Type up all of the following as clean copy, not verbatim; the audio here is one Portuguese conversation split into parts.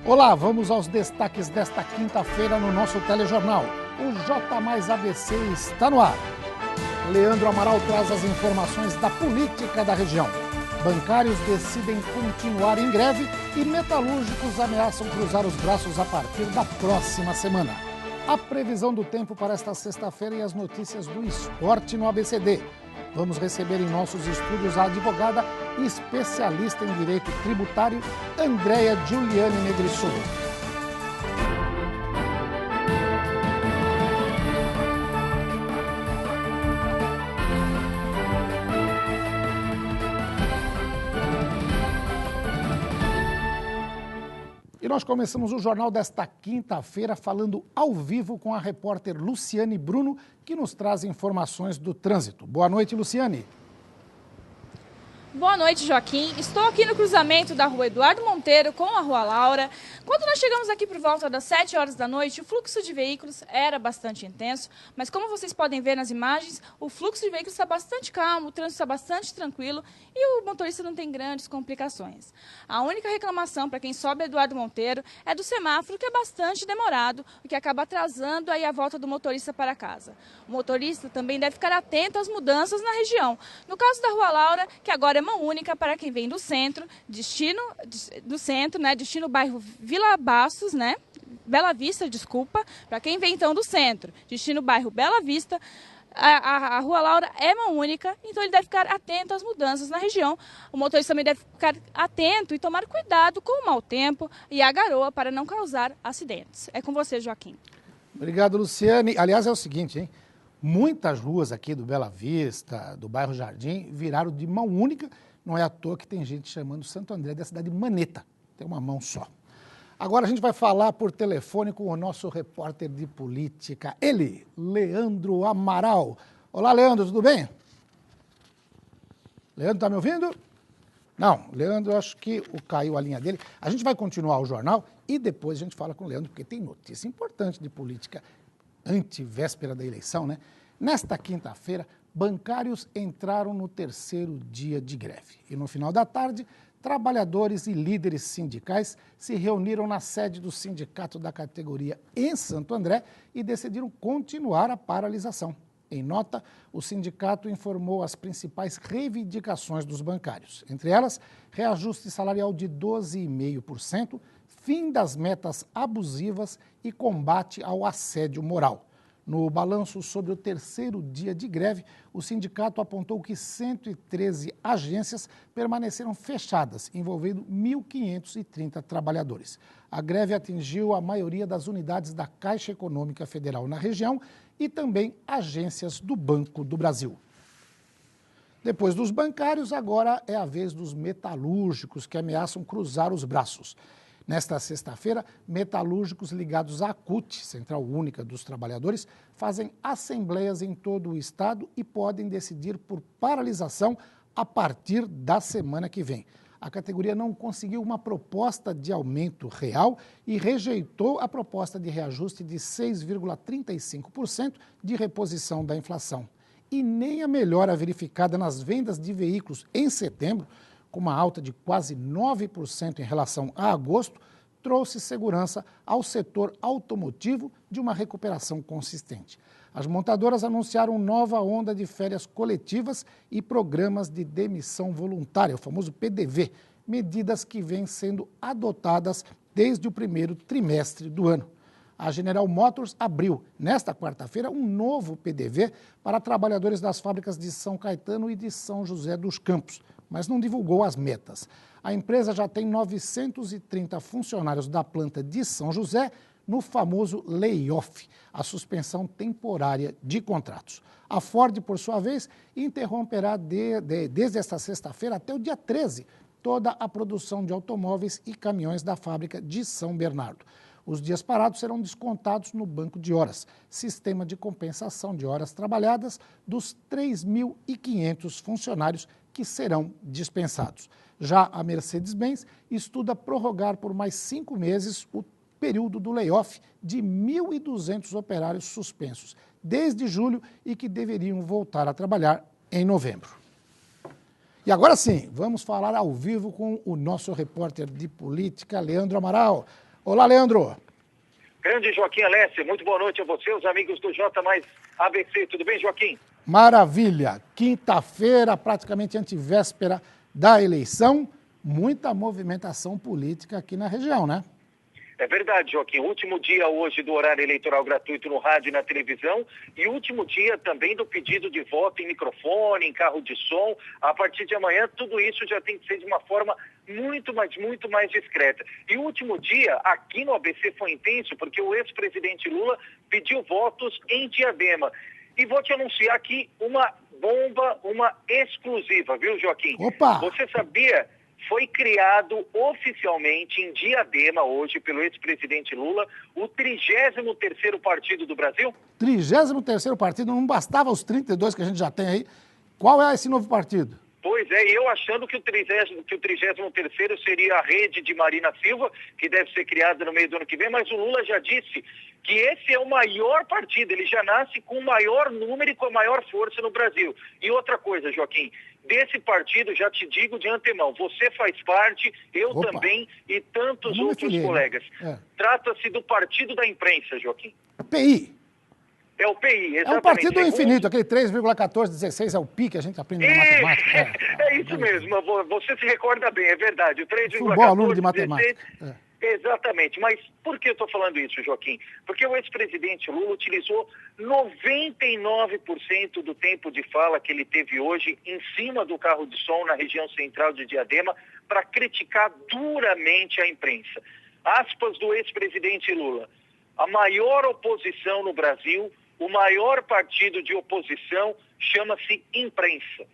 Olá, vamos aos destaques desta quinta-feira no nosso telejornal. O J mais ABC está no ar. Leandro Amaral traz as informações da política da região. Bancários decidem continuar em greve e metalúrgicos ameaçam cruzar os braços a partir da próxima semana. A previsão do tempo para esta sexta-feira e as notícias do esporte no ABCD. Vamos receber em nossos estúdios a advogada e especialista em direito tributário, Andréia Giuliani Negrisolo. E nós começamos o jornal desta quinta-feira falando ao vivo com a repórter Luciane Bruno, que nos traz informações do trânsito. Boa noite, Luciane. Boa noite, Joaquim. Estou aqui no cruzamento da rua Eduardo Monteiro com a rua Laura. Quando nós chegamos aqui por volta das 7 horas da noite, o fluxo de veículos era bastante intenso, mas como vocês podem ver nas imagens, o fluxo de veículos está bastante calmo, o trânsito está bastante tranquilo e o motorista não tem grandes complicações. A única reclamação para quem sobe Eduardo Monteiro é do semáforo, que é bastante demorado, o que acaba atrasando aí a volta do motorista para casa. O motorista também deve ficar atento às mudanças na região. No caso da rua Laura, que agora é mão única para quem vem do centro, destino bairro Vila Bastos, Bela Vista, desculpa, para quem vem então do centro, destino bairro Bela Vista, a rua Laura é mão única, então ele deve ficar atento às mudanças na região. O motorista também deve ficar atento e tomar cuidado com o mau tempo e a garoa para não causar acidentes. É com você, Joaquim. Obrigado, Luciane. Aliás, é o seguinte, hein? Muitas ruas aqui do Bela Vista, do bairro Jardim, viraram de mão única. Não é à toa que tem gente chamando Santo André da cidade de maneta. Tem uma mão só. Agora a gente vai falar por telefone com o nosso repórter de política, ele, Leandro Amaral. Olá, Leandro, tudo bem? Leandro, tá me ouvindo? Não, Leandro, eu acho que caiu a linha dele. A gente vai continuar o jornal e depois a gente fala com o Leandro, porque tem notícia importante de política antivéspera da eleição, né? Nesta quinta-feira, bancários entraram no terceiro dia de greve. E no final da tarde, trabalhadores e líderes sindicais se reuniram na sede do sindicato da categoria em Santo André e decidiram continuar a paralisação. Em nota, o sindicato informou as principais reivindicações dos bancários. Entre elas, reajuste salarial de 12,5%, fim das metas abusivas e combate ao assédio moral. No balanço sobre o terceiro dia de greve, o sindicato apontou que 113 agências permaneceram fechadas, envolvendo 1.530 trabalhadores. A greve atingiu a maioria das unidades da Caixa Econômica Federal na região e também agências do Banco do Brasil. Depois dos bancários, agora é a vez dos metalúrgicos, que ameaçam cruzar os braços. Nesta sexta-feira, metalúrgicos ligados à CUT, Central Única dos Trabalhadores, fazem assembleias em todo o estado e podem decidir por paralisação a partir da semana que vem. A categoria não conseguiu uma proposta de aumento real e rejeitou a proposta de reajuste de 6,35% de reposição da inflação. E nem a melhora verificada nas vendas de veículos em setembro, com uma alta de quase 9% em relação a agosto, trouxe segurança ao setor automotivo de uma recuperação consistente. As montadoras anunciaram nova onda de férias coletivas e programas de demissão voluntária, o famoso PDV, medidas que vêm sendo adotadas desde o primeiro trimestre do ano. A General Motors abriu, nesta quarta-feira, um novo PDV para trabalhadores das fábricas de São Caetano e de São José dos Campos, mas não divulgou as metas. A empresa já tem 930 funcionários da planta de São José no famoso layoff, a suspensão temporária de contratos. A Ford, por sua vez, interromperá desde esta sexta-feira até o dia 13 toda a produção de automóveis e caminhões da fábrica de São Bernardo. Os dias parados serão descontados no banco de horas, sistema de compensação de horas trabalhadas dos 3.500 funcionários que serão dispensados. Já a Mercedes-Benz estuda prorrogar por mais 5 meses o período do layoff de 1.200 operários suspensos desde julho e que deveriam voltar a trabalhar em novembro. E agora sim, vamos falar ao vivo com o nosso repórter de política, Leandro Amaral. Olá, Leandro. Grande Joaquim Alessi, muito boa noite a você, os amigos do J mais ABC. Tudo bem, Joaquim? Maravilha. Quinta-feira, praticamente antivéspera da eleição, muita movimentação política aqui na região, né? É verdade, Joaquim. Último dia hoje do horário eleitoral gratuito no rádio e na televisão e último dia também do pedido de voto em microfone, em carro de som. A partir de amanhã, tudo isso já tem que ser de uma forma muito mais discreta. E o último dia aqui no ABC foi intenso porque o ex-presidente Lula pediu votos em Diadema. E vou te anunciar aqui uma bomba, uma exclusiva, viu, Joaquim? Opa! Você sabia? Foi criado oficialmente em Diadema hoje pelo ex-presidente Lula o 33º partido do brasil? 33º partido, não bastava os 32 que a gente já tem aí. Qual é esse novo partido? Pois é, eu achando que o 33º seria a rede de Marina Silva, que deve ser criada no meio do ano que vem, mas o Lula já disse que esse é o maior partido, ele já nasce com o maior número e com a maior força no Brasil. E outra coisa, Joaquim, desse partido, já te digo de antemão, você faz parte, eu Opa. Também e tantos outros colegas. Né? Trata-se do Partido da Imprensa, Joaquim. PI. É o PI, exatamente. É um partido infinito, aquele 3,1416 é o PI que a gente aprende na matemática. É isso mesmo, você se recorda bem, é verdade. O 3,1416... Fui bom aluno de matemática. Exatamente, mas por que eu estou falando isso, Joaquim? Porque o ex-presidente Lula utilizou 99% do tempo de fala que ele teve hoje em cima do carro de som na região central de Diadema para criticar duramente a imprensa. Aspas do ex-presidente Lula: a maior oposição no Brasil, o maior partido de oposição chama-se imprensa.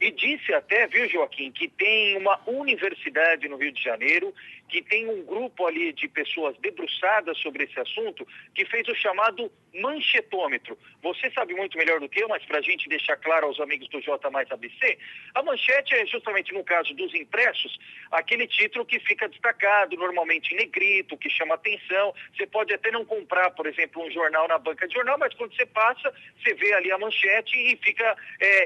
E disse até, viu, Joaquim, que tem uma universidade no Rio de Janeiro, que tem um grupo ali de pessoas debruçadas sobre esse assunto, que fez o chamado manchetômetro. Você sabe muito melhor do que eu, mas para a gente deixar claro aos amigos do J mais ABC, a manchete é justamente, no caso dos impressos, aquele título que fica destacado, normalmente em negrito, que chama atenção. Você pode até não comprar, por exemplo, um jornal na banca de jornal, mas quando você passa, você vê ali a manchete e fica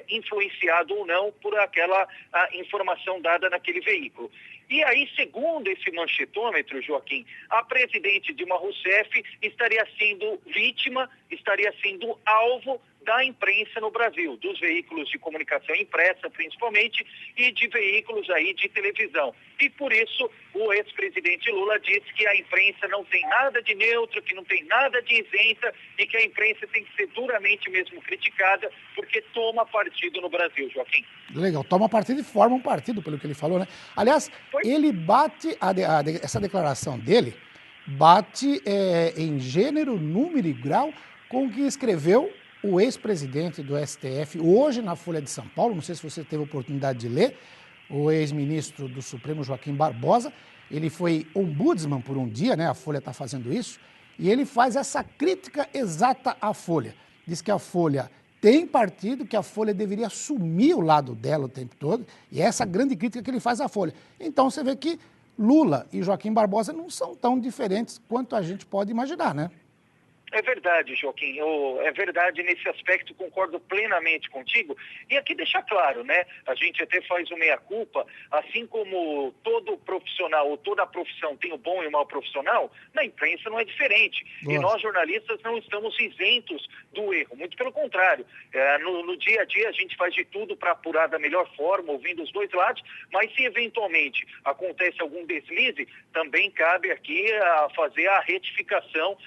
influenciado ou não por aquela informação dada naquele veículo. E aí, segundo esse manchetômetro, Joaquim, a presidente Dilma Rousseff estaria sendo vítima, estaria sendo alvo da imprensa no Brasil, dos veículos de comunicação impressa principalmente e de veículos aí de televisão. E por isso o ex-presidente Lula disse que a imprensa não tem nada de neutro, que não tem nada de isenta e que a imprensa tem que ser duramente mesmo criticada porque toma partido no Brasil, Joaquim. Legal, toma partido e forma um partido, pelo que ele falou, né? Aliás, ele bate, essa declaração dele bate em gênero, número e grau com o que escreveu o ex-presidente do STF, hoje na Folha de São Paulo, não sei se você teve a oportunidade de ler, o ex-ministro do Supremo, Joaquim Barbosa, ele foi ombudsman por um dia, né? A Folha está fazendo isso, e ele faz essa crítica exata à Folha. Diz que a Folha tem partido, que a Folha deveria assumir o lado dela o tempo todo, e é essa grande crítica que ele faz à Folha. Então você vê que Lula e Joaquim Barbosa não são tão diferentes quanto a gente pode imaginar, né? É verdade, Joaquim, é verdade nesse aspecto, concordo plenamente contigo. E aqui deixar claro, né, a gente até faz o meia-culpa, assim como todo profissional ou toda profissão tem o bom e o mau profissional, na imprensa não é diferente. Nossa. E nós jornalistas não estamos isentos do erro, muito pelo contrário. No dia a dia a gente faz de tudo para apurar da melhor forma, ouvindo os dois lados, mas se eventualmente acontece algum deslize, também cabe aqui fazer a retificação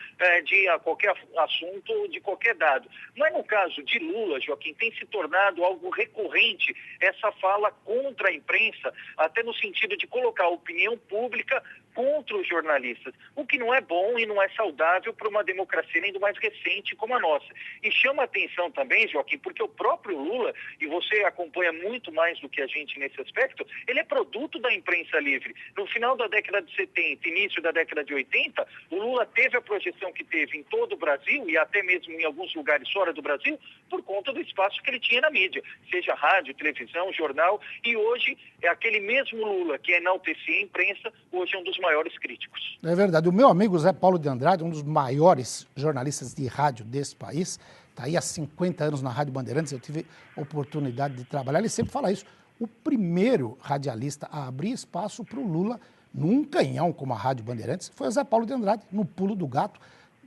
de qualquer assunto, de qualquer dado. Mas no caso de Lula, Joaquim, tem se tornado algo recorrente essa fala contra a imprensa, até no sentido de colocar a opinião pública contra os jornalistas, o que não é bom e não é saudável para uma democracia ainda mais recente como a nossa. E chama atenção também, Joaquim, porque o próprio Lula, e você acompanha muito mais do que a gente nesse aspecto, ele é produto da imprensa livre. No final da década de 70, início da década de 80, o Lula teve a projeção que teve em todo o Brasil e até mesmo em alguns lugares fora do Brasil, por conta do espaço que ele tinha na mídia, seja rádio, televisão, jornal, e hoje é aquele mesmo Lula que enaltecia a imprensa, hoje é um dos maiores críticos. É verdade. O meu amigo Zé Paulo de Andrade, um dos maiores jornalistas de rádio desse país, está aí há 50 anos na Rádio Bandeirantes, eu tive oportunidade de trabalhar, ele sempre fala isso. O primeiro radialista a abrir espaço para o Lula num canhão como a Rádio Bandeirantes, foi o Zé Paulo de Andrade, no pulo do gato,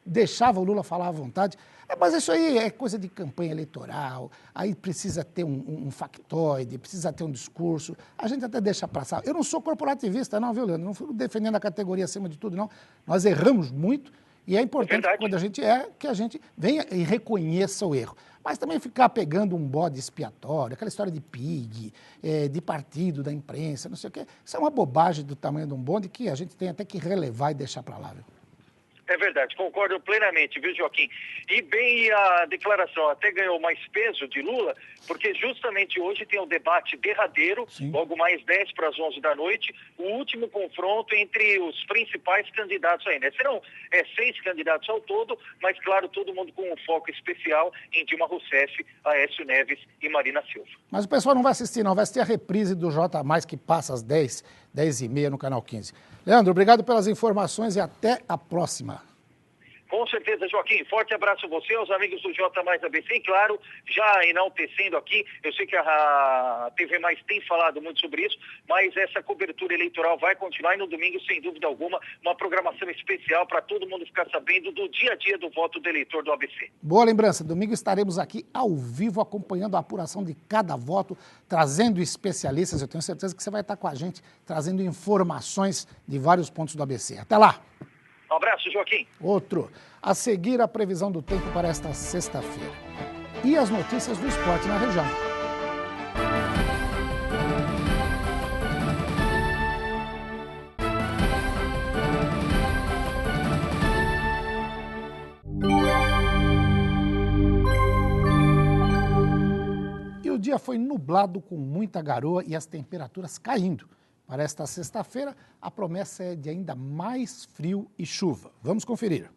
deixava o Lula falar à vontade. Mas isso aí é coisa de campanha eleitoral, aí precisa ter um factoide, precisa ter um discurso, a gente até deixa passar. Eu não sou corporativista não, viu, Leandro? Não fico defendendo a categoria acima de tudo, não. Nós erramos muito e é importante quando a gente que a gente venha e reconheça o erro. Mas também ficar pegando um bode expiatório, aquela história de PIG, de partido, da imprensa, não sei o quê, isso é uma bobagem do tamanho de um bonde que a gente tem até que relevar e deixar para lá, viu? É verdade, concordo plenamente, viu, Joaquim? E bem, a declaração até ganhou mais peso de Lula, porque justamente hoje tem um debate derradeiro, logo mais 10 para as 11 da noite, o último confronto entre os principais candidatos aí, né? Serão 6 candidatos ao todo, mas claro, todo mundo com um foco especial em Dilma Rousseff, Aécio Neves e Marina Silva. Mas o pessoal não vai assistir não, vai assistir a reprise do J+, que passa às 10h30 no Canal 15. Leandro, obrigado pelas informações e até a próxima. Com certeza, Joaquim. Forte abraço a você, aos amigos do J mais ABC. E claro, já enaltecendo aqui, eu sei que a TV Mais tem falado muito sobre isso, mas essa cobertura eleitoral vai continuar e no domingo, sem dúvida alguma, uma programação especial para todo mundo ficar sabendo do dia a dia do voto do eleitor do ABC. Boa lembrança. Domingo estaremos aqui ao vivo acompanhando a apuração de cada voto, trazendo especialistas. Eu tenho certeza que você vai estar com a gente, trazendo informações de vários pontos do ABC. Até lá! Um abraço, Joaquim. Outro. A seguir, a previsão do tempo para esta sexta-feira. E as notícias do esporte na região. E o dia foi nublado com muita garoa e as temperaturas caindo. Para esta sexta-feira, a promessa é de ainda mais frio e chuva. Vamos conferir.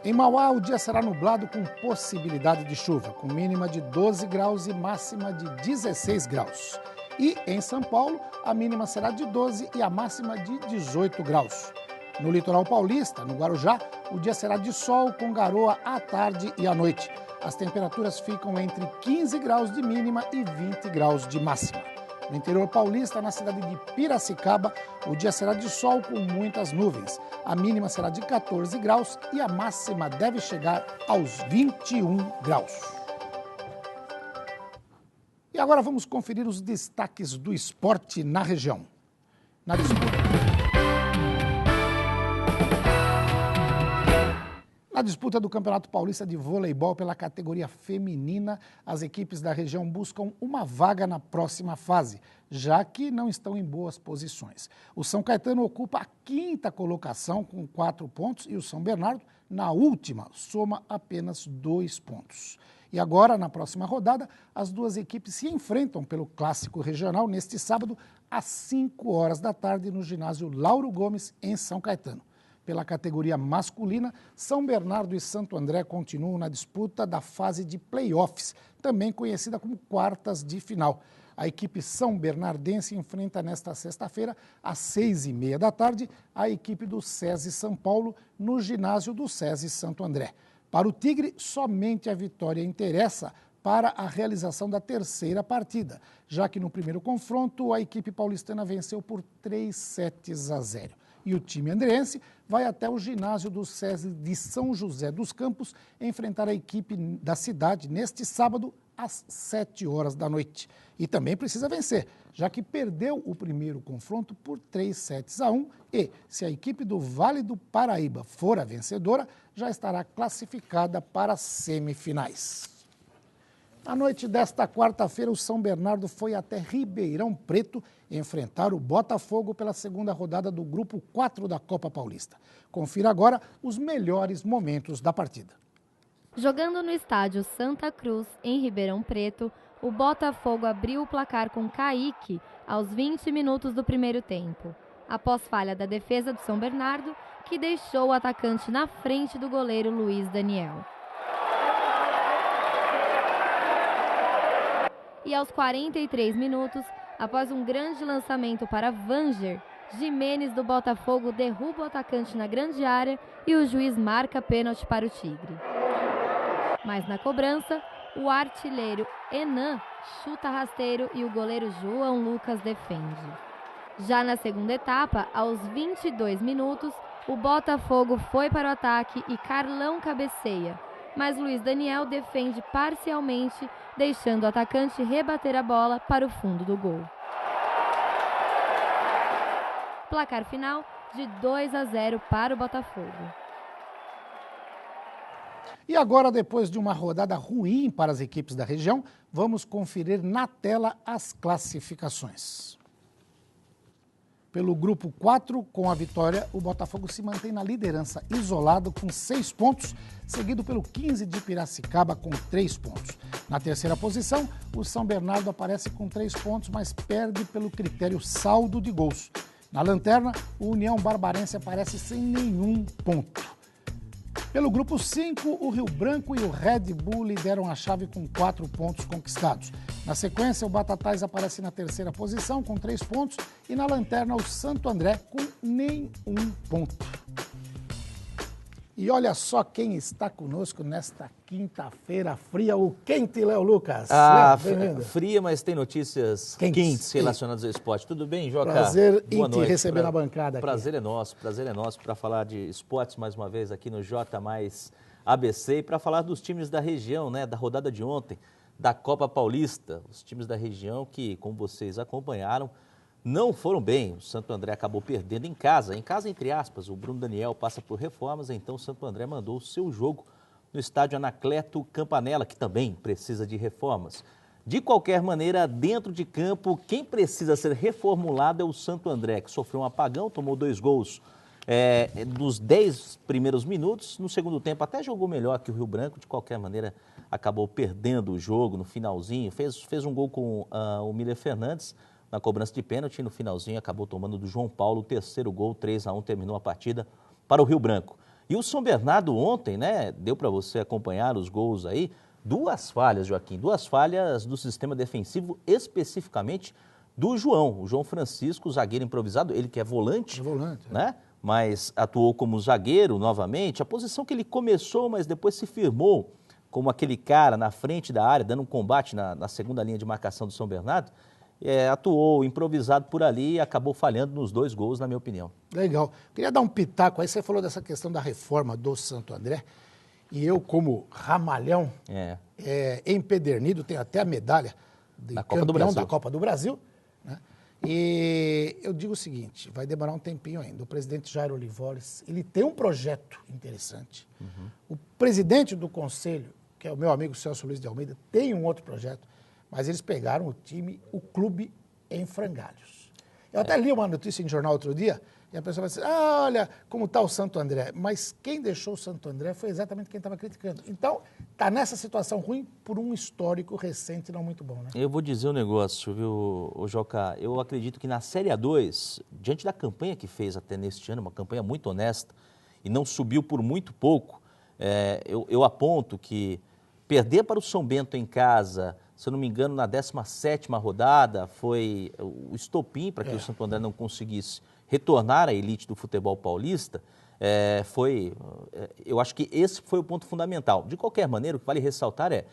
Em Mauá, o dia será nublado com possibilidade de chuva, com mínima de 12 graus e máxima de 16 graus. E em São Paulo, a mínima será de 12 e a máxima de 18 graus. No litoral paulista, no Guarujá, o dia será de sol com garoa à tarde e à noite. As temperaturas ficam entre 15 graus de mínima e 20 graus de máxima. No interior paulista, na cidade de Piracicaba, o dia será de sol com muitas nuvens. A mínima será de 14 graus e a máxima deve chegar aos 21 graus. E agora vamos conferir os destaques do esporte na região. Na disputa do Campeonato Paulista de Voleibol pela categoria feminina, as equipes da região buscam uma vaga na próxima fase, já que não estão em boas posições. O São Caetano ocupa a 5ª colocação com 4 pontos e o São Bernardo, na última, soma apenas 2 pontos. E agora, na próxima rodada, as duas equipes se enfrentam pelo Clássico Regional neste sábado, às 5 horas da tarde, no ginásio Lauro Gomes, em São Caetano. Pela categoria masculina, São Bernardo e Santo André continuam na disputa da fase de playoffs, também conhecida como quartas de final. A equipe são bernardense enfrenta nesta sexta-feira, às 6h30 da tarde, a equipe do SESI São Paulo, no ginásio do SESI Santo André. Para o Tigre, somente a vitória interessa para a realização da terceira partida, já que no primeiro confronto a equipe paulistana venceu por 3-0. E o time andreense vai até o ginásio do SESI de São José dos Campos enfrentar a equipe da cidade neste sábado às 7 horas da noite. E também precisa vencer, já que perdeu o primeiro confronto por 3-1 e, se a equipe do Vale do Paraíba for a vencedora, já estará classificada para as semifinais. Na noite desta quarta-feira, o São Bernardo foi até Ribeirão Preto enfrentar o Botafogo pela segunda rodada do Grupo 4 da Copa Paulista. Confira agora os melhores momentos da partida. Jogando no estádio Santa Cruz, em Ribeirão Preto, o Botafogo abriu o placar com Kaique aos 20 minutos do primeiro tempo, após falha da defesa do São Bernardo, que deixou o atacante na frente do goleiro Luiz Daniel. E aos 43 minutos, após um grande lançamento para Vanger, Jimenez do Botafogo derruba o atacante na grande área e o juiz marca pênalti para o Tigre. Mas na cobrança, o artilheiro Enan chuta rasteiro e o goleiro João Lucas defende. Já na segunda etapa, aos 22 minutos, o Botafogo foi para o ataque e Carlão cabeceia, mas Luiz Daniel defende parcialmente, deixando o atacante rebater a bola para o fundo do gol. Placar final de 2-0 para o Botafogo. E agora, depois de uma rodada ruim para as equipes da região, vamos conferir na tela as classificações. Pelo grupo 4, com a vitória, o Botafogo se mantém na liderança, isolado com 6 pontos, seguido pelo 15 de Piracicaba com 3 pontos. Na terceira posição, o São Bernardo aparece com 3 pontos, mas perde pelo critério saldo de gols. Na lanterna, o União Barbarense aparece sem nenhum ponto. Pelo grupo 5, o Rio Branco e o Red Bull lideram a chave com 4 pontos conquistados. Na sequência, o Batatais aparece na terceira posição com 3 pontos e na lanterna o Santo André com nenhum ponto. E olha só quem está conosco nesta quinta-feira fria, o quente Léo Lucas. Léo, fria, mas tem notícias quentes relacionadas ao esporte. Tudo bem, Joca? Prazer em te receber na bancada aqui. Prazer é nosso para falar de esportes mais uma vez aqui no J mais ABC e para falar dos times da região, né, da rodada de ontem, da Copa Paulista. Os times da região que, como vocês acompanharam, não foram bem. O Santo André acabou perdendo em casa entre aspas. O Bruno Daniel passa por reformas, então o Santo André mandou o seu jogo no estádio Anacleto Campanella, que também precisa de reformas. De qualquer maneira, dentro de campo, quem precisa ser reformulado é o Santo André, que sofreu um apagão, tomou 2 gols dos 10 primeiros minutos. No segundo tempo até jogou melhor que o Rio Branco, de qualquer maneira acabou perdendo o jogo no finalzinho. Fez um gol com o Miller Fernandes, na cobrança de pênalti, no finalzinho acabou tomando do João Paulo o terceiro gol, 3-1, terminou a partida para o Rio Branco. E o São Bernardo ontem, né, deu para você acompanhar os gols aí, 2 falhas, Joaquim, 2 falhas do sistema defensivo, especificamente do João. O João Francisco, zagueiro improvisado, ele que é volante, né, mas atuou como zagueiro novamente, a posição que ele começou, mas depois se firmou como aquele cara na frente da área, dando um combate na segunda linha de marcação do São Bernardo. Atuou improvisado por ali e acabou falhando nos 2 gols, na minha opinião. Legal. Queria dar um pitaco aí, você falou dessa questão da reforma do Santo André, e eu, como ramalhão, empedernido, tenho até a medalha de campeão da Copa do Brasil, né? E eu digo o seguinte, vai demorar um tempinho ainda. O presidente Jair Olivares, ele tem um projeto interessante. O presidente do conselho, que é o meu amigo Celso Luiz de Almeida, tem um outro projeto. Mas eles pegaram o clube em frangalhos. Eu até li uma notícia em jornal outro dia, e a pessoa vai dizer, olha como está o Santo André. Mas quem deixou o Santo André foi exatamente quem estava criticando. Então, está nessa situação ruim por um histórico recente não muito bom, né? Eu vou dizer um negócio, viu, Joca? Eu acredito que na Série A2, diante da campanha que fez até neste ano, uma campanha muito honesta, e não subiu por muito pouco, eu aponto que perder para o São Bento em casa, se eu não me engano, na 17ª rodada, foi o estopim para que o Santo André não conseguisse retornar à elite do futebol paulista. Eu acho que esse foi o ponto fundamental. De qualquer maneira, o que vale ressaltar é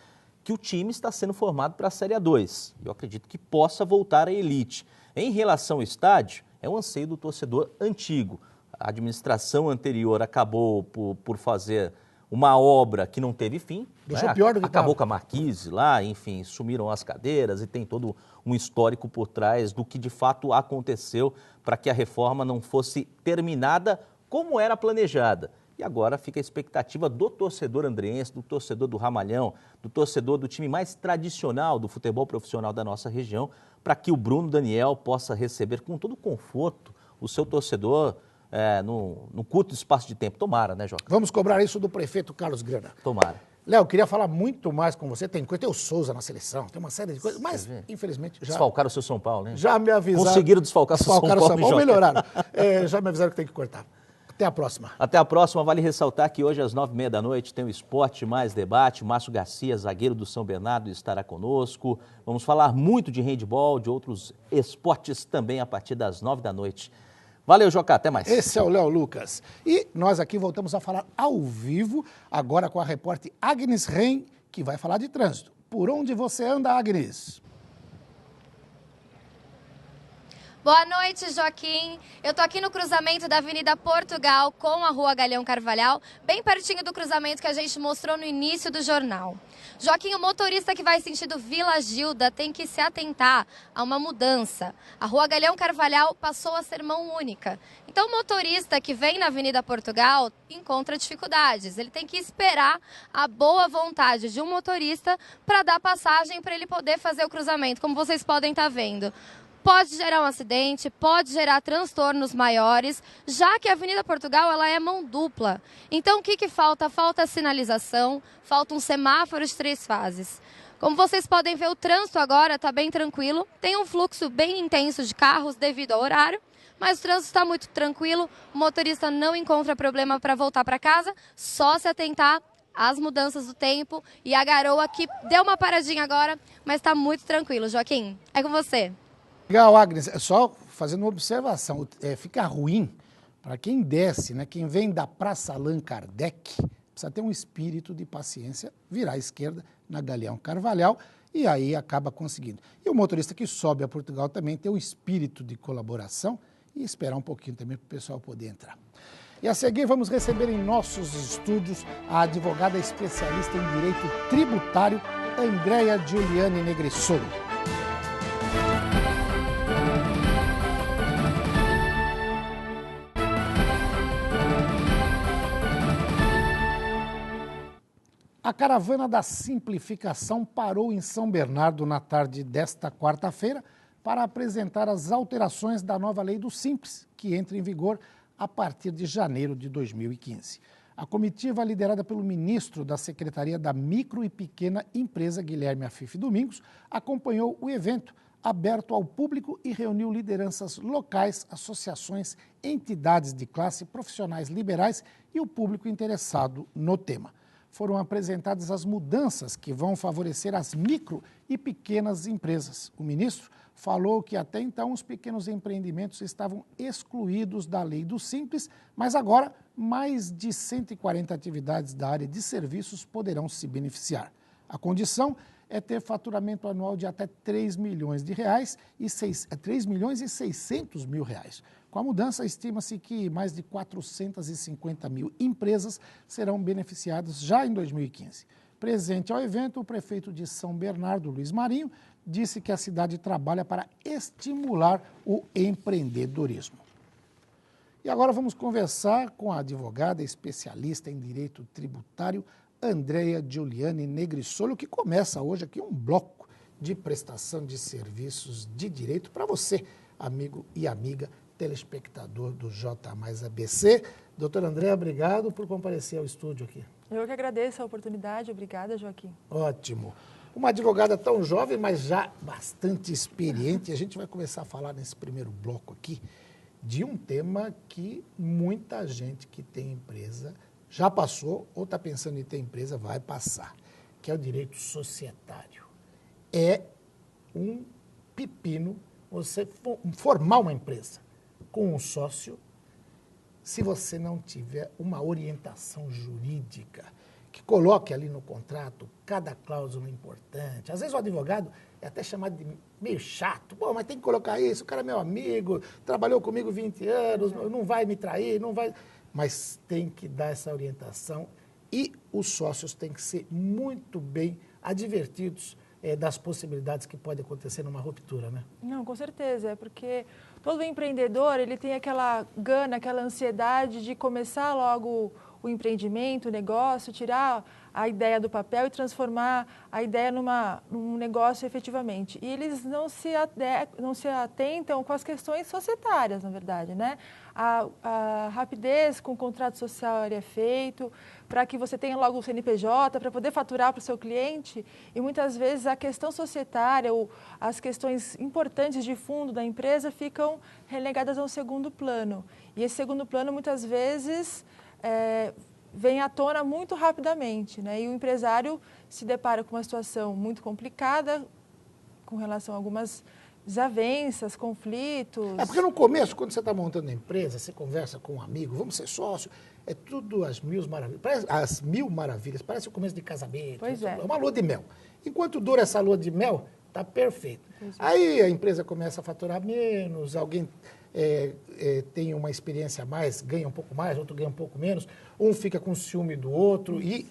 que o time está sendo formado para a Série A2. Eu acredito que possa voltar à elite. Em relação ao estádio, é um anseio do torcedor antigo. A administração anterior acabou por fazer uma obra que não teve fim. Deixou pior do que acabou com a marquise lá, enfim, sumiram as cadeiras e tem todo um histórico por trás do que de fato aconteceu para que a reforma não fosse terminada como era planejada. E agora fica a expectativa do torcedor andreense, do torcedor do Ramalhão, do torcedor do time mais tradicional do futebol profissional da nossa região, para que o Bruno Daniel possa receber com todo conforto o seu torcedor no curto espaço de tempo. Tomara, né, Joca? Vamos cobrar isso do prefeito Carlos Grana. Tomara. Léo, queria falar muito mais com você. Tem o Souza na seleção, tem uma série de coisas, mas, infelizmente, já... Desfalcaram o seu São Paulo, né? Já me avisaram... Conseguiram desfalcar o São Paulo, melhoraram. Já me avisaram que tem que cortar. Até a próxima. Até a próxima. Vale ressaltar que hoje, às 9h30 da noite, tem o Esporte Mais Debate. Márcio Garcia, zagueiro do São Bernardo, estará conosco. Vamos falar muito de handebol, de outros esportes também a partir das 9h da noite. Valeu, Joca, até mais. Esse é o Léo Lucas. E nós aqui voltamos a falar ao vivo, agora com a repórter Agnes Reim, que vai falar de trânsito. Por onde você anda, Agnes? Boa noite, Joaquim. Eu estou aqui no cruzamento da Avenida Portugal com a Rua Galeão Carvalhal, bem pertinho do cruzamento que a gente mostrou no início do jornal. Joaquim, o motorista que vai sentido Vila Gilda tem que se atentar a uma mudança. A Rua Galeão Carvalhal passou a ser mão única. Então, o motorista que vem na Avenida Portugal encontra dificuldades. Ele tem que esperar a boa vontade de um motorista para dar passagem para ele poder fazer o cruzamento, como vocês podem estar vendo. Pode gerar um acidente, pode gerar transtornos maiores, já que a Avenida Portugal ela é mão dupla. Então, o que falta? Falta sinalização, falta um semáforo de 3 fases. Como vocês podem ver, o trânsito agora está bem tranquilo, tem um fluxo bem intenso de carros devido ao horário, mas o trânsito está muito tranquilo, o motorista não encontra problema para voltar para casa, só se atentar às mudanças do tempo e a garoa que deu uma paradinha agora, mas está muito tranquilo. Joaquim, é com você. Legal, Agnes. Só fazendo uma observação, fica ruim para quem desce, né? Quem vem da Praça Allan Kardec, precisa ter um espírito de paciência, virar à esquerda na Galeão Carvalhal e aí acaba conseguindo. E o motorista que sobe a Portugal também tem um espírito de colaboração e esperar um pouquinho também para o pessoal poder entrar. E a seguir vamos receber em nossos estúdios a advogada especialista em direito tributário, Andréia Giuliani Negresolo. A caravana da simplificação parou em São Bernardo na tarde desta quarta-feira para apresentar as alterações da nova lei do Simples, que entra em vigor a partir de janeiro de 2015. A comitiva, liderada pelo ministro da Secretaria da Micro e Pequena Empresa, Guilherme Afife Domingos, acompanhou o evento, aberto ao público e reuniu lideranças locais, associações, entidades de classe, profissionais liberais e o público interessado no tema. Foram apresentadas as mudanças que vão favorecer as micro e pequenas empresas. O ministro falou que até então os pequenos empreendimentos estavam excluídos da lei do Simples, mas agora mais de 140 atividades da área de serviços poderão se beneficiar. A condição é ter faturamento anual de até R$3 milhões e 600 mil reais. Com a mudança, estima-se que mais de 450 mil empresas serão beneficiadas já em 2015. Presente ao evento, o prefeito de São Bernardo, Luiz Marinho, disse que a cidade trabalha para estimular o empreendedorismo. E agora vamos conversar com a advogada especialista em direito tributário, Andréia Giuliani Negresolo, que começa hoje aqui um bloco de prestação de serviços de direito para você, amigo e amiga, telespectador do J mais ABC. Doutora Andréia, obrigado por comparecer ao estúdio aqui. Eu que agradeço a oportunidade. Obrigada, Joaquim. Ótimo. Uma advogada tão jovem, mas já bastante experiente. A gente vai começar a falar nesse primeiro bloco aqui de um tema que muita gente que tem empresa já passou ou está pensando em ter empresa vai passar, que é o direito societário. É um pepino você formar uma empresa com um sócio se você não tiver uma orientação jurídica que coloque ali no contrato cada cláusula importante. Às vezes o advogado é até chamado de meio chato. Pô, mas tem que colocar isso, o cara é meu amigo, trabalhou comigo 20 anos, não vai me trair, não vai... Mas tem que dar essa orientação e os sócios têm que ser muito bem advertidos das possibilidades que podem acontecer numa ruptura, né? Não, com certeza, é porque todo empreendedor, ele tem aquela gana, aquela ansiedade de começar logo o empreendimento, o negócio, tirar a ideia do papel e transformar a ideia num negócio efetivamente. E eles não se atentam com as questões societárias, na verdade, né? A rapidez com o contrato social é feito, para que você tenha logo o CNPJ, para poder faturar para o seu cliente. E muitas vezes a questão societária ou as questões importantes de fundo da empresa ficam relegadas a um segundo plano. E esse segundo plano, muitas vezes, vem à tona muito rapidamente, né? E o empresário se depara com uma situação muito complicada com relação a algumas desavenças, conflitos. É porque no começo, quando você está montando a empresa, você conversa com um amigo, vamos ser sócio, é tudo as mil maravilhas, parece o começo de casamento, Pois é. Uma lua de mel. Enquanto dura essa lua de mel, tá perfeito. Aí a empresa começa a faturar menos, alguém tem uma experiência a mais, ganha um pouco mais, outro ganha um pouco menos, um fica com ciúme do outro e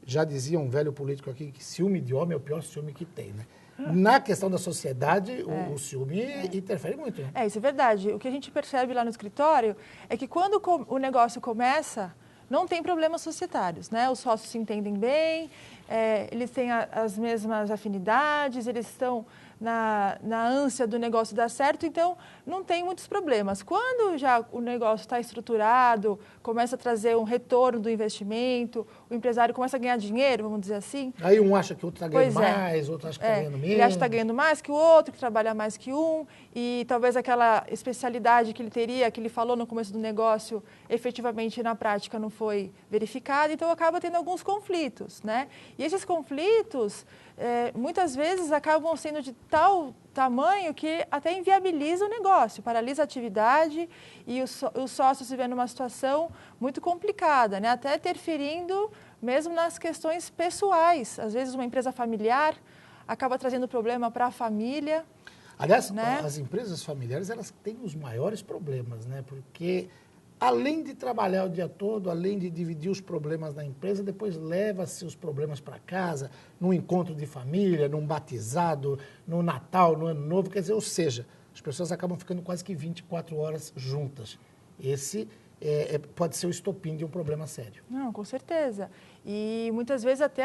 já dizia um velho político aqui que ciúme de homem é o pior ciúme que tem, né? Na questão da sociedade, o ciúme interfere muito, né? Isso é verdade. O que a gente percebe lá no escritório é que quando o negócio começa, não tem problemas societários, né? Os sócios se entendem bem, eles têm as mesmas afinidades, eles estão na ânsia do negócio dar certo, então não tem muitos problemas. Quando já o negócio está estruturado, começa a trazer um retorno do investimento, o empresário começa a ganhar dinheiro, vamos dizer assim. Aí um acha que o outro está ganhando mais, outro acha que está ganhando menos. Ele acha que está ganhando mais que o outro, que trabalha mais que um, e talvez aquela especialidade que ele teria, que ele falou no começo do negócio, efetivamente na prática não foi verificada, então acaba tendo alguns conflitos, né? E esses conflitos, muitas vezes acabam sendo de tal tamanho que até inviabiliza o negócio, paralisa a atividade e os sócios se vêem numa situação muito complicada, né? Até interferindo mesmo nas questões pessoais. Às vezes uma empresa familiar acaba trazendo problema para a família. Aliás, né? As empresas familiares, elas têm os maiores problemas, né? Porque além de trabalhar o dia todo, além de dividir os problemas na empresa, depois leva-se os problemas para casa, num encontro de família, num batizado, no Natal, no Ano Novo, quer dizer, ou seja, as pessoas acabam ficando quase que 24 horas juntas. Esse pode ser o estopim de um problema sério. Não, com certeza. E muitas vezes até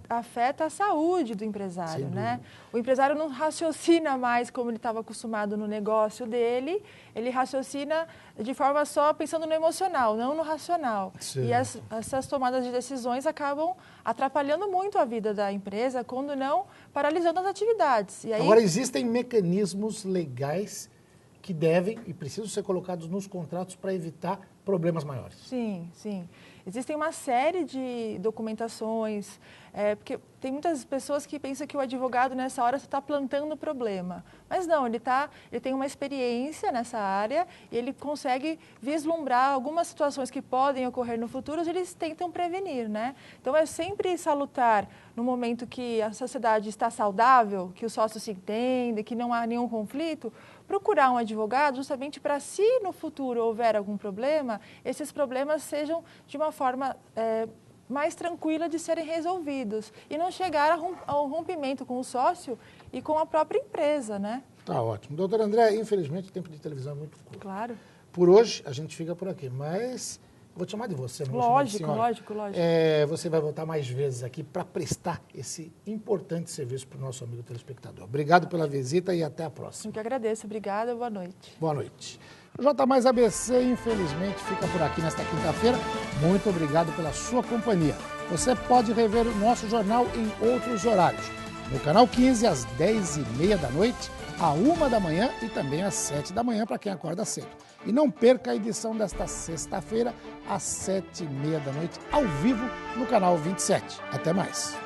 afeta a saúde do empresário, né? O empresário não raciocina mais como ele estava acostumado no negócio dele, ele raciocina de forma só pensando no emocional, não no racional. Sim. E essas tomadas de decisões acabam atrapalhando muito a vida da empresa, quando não paralisando as atividades. E aí... Agora, existem mecanismos legais que devem e precisam ser colocados nos contratos para evitar problemas maiores. Sim, sim. Existem uma série de documentações, porque tem muitas pessoas que pensam que o advogado nessa hora está plantando o problema. Mas não, ele tem uma experiência nessa área e ele consegue vislumbrar algumas situações que podem ocorrer no futuro e eles tentam prevenir, né? Então é sempre salutar no momento que a sociedade está saudável, que os sócios se entendem, que não há nenhum conflito, procurar um advogado justamente para, se no futuro houver algum problema, esses problemas sejam de uma forma mais tranquila de serem resolvidos e não chegar ao rompimento com o sócio e com a própria empresa, né? Tá ótimo. Doutor André, infelizmente o tempo de televisão é muito curto. Claro. Por hoje a gente fica por aqui, mas vou te chamar de você, não vou chamar de senhora. Lógico. Você vai voltar mais vezes aqui para prestar esse importante serviço para o nosso amigo telespectador. Obrigado pela visita e até a próxima. Eu que agradeço. Obrigada, boa noite. Boa noite. O J Mais ABC, infelizmente, fica por aqui nesta quinta-feira. Muito obrigado pela sua companhia. Você pode rever o nosso jornal em outros horários. No Canal 15, às 10h30 da noite, à 1 da manhã e também às 7 da manhã, para quem acorda cedo. E não perca a edição desta sexta-feira, às 7h30 da noite, ao vivo, no Canal 27. Até mais.